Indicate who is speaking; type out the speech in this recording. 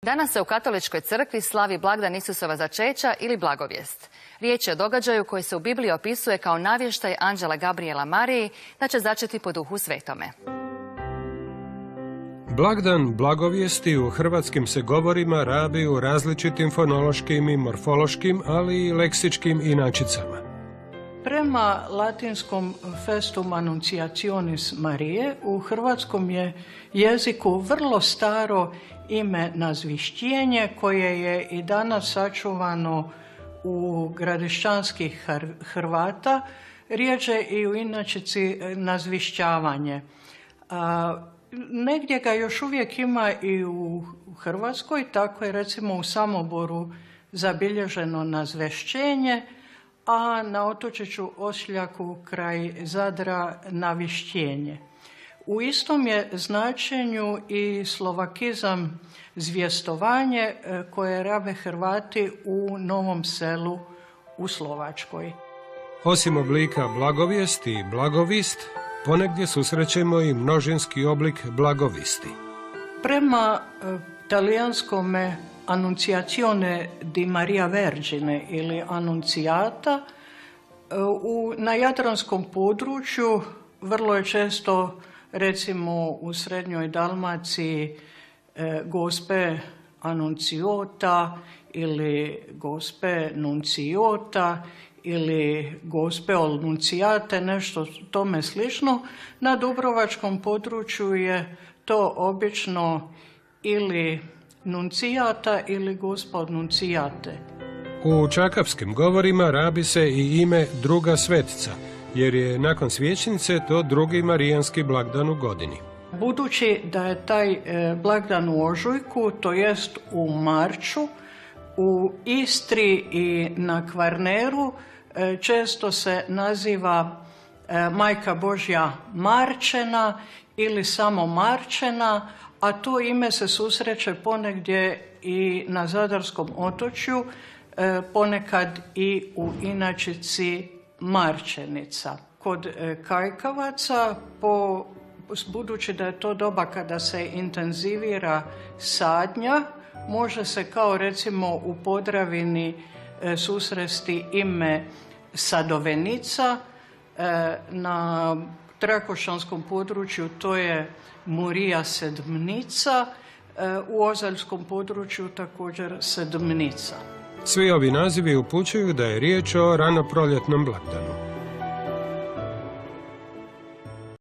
Speaker 1: Danas se u Katoličkoj crkvi slavi blagdan Isusova začeća ili blagovijest. Riječ je o događaju koji se u Bibliji opisuje kao navještaj anđela Gabriela Mariji da će začeti po Duhu Svetome.
Speaker 2: Blagdan blagovijesti u hrvatskim se govorima rabi u različitim fonološkim i morfološkim, ali i leksičkim inačicama.
Speaker 3: Prema latinskom Festum Annunciationis Marije u hrvatskom je jeziku vrlo staro ime nazvišćenje koje je i danas sačuvano u gradišćanskih Hrvata, riječ i u inačici nazvišćavanje. Negdje ga još uvijek ima i u Hrvatskoj, tako je recimo u Samoboru zabilježeno nazvešćenje, a na otočiću Ošljaku kraj Zadra navišćenje. U istom je značenju i slovakizam zvjestovanje koje rabe Hrvati u Novom Selu u Slovačkoj.
Speaker 2: Osim oblika blagovijesti i blagovist, ponegdje susrećemo i množinski oblik blagovisti.
Speaker 3: Prema talijanskome Annunciazione di Maria Vergine ili Annuncijata, na jadranskom području vrlo je često, recimo u srednjoj Dalmaciji, Gospe Annunciota ili Gospe Nunciota ili Gospe Olnuncijate, nešto tome slično. Na dubrovačkom području je to obično ili Nuncijata ili Gospa od Nuncijate.
Speaker 2: U čakavskim govorima rabi se i ime druga svetca, jer je nakon svječnice to drugi marijanski blagdan u godini.
Speaker 3: Budući da je taj blagdan u ožujku, to jest u marču, u Istri i na Kvarneru često se naziva Majka Božja Marčena ili samo Marčena, a to ime se susreće ponegdje i na Zadarskom otočju, ponekad i u inačici Marčenica. Kod Kajkavaca, budući da je to doba kada se intenzivira sadnja, može se kao recimo u Podravini susresti ime Sadovenica, na Trakošanskom području to je Murija Sedmnica, u Ozaljskom području također Sedmnica.
Speaker 2: Svi ovi nazivi upućuju da je riječ o ranoproljetnom blagdanu.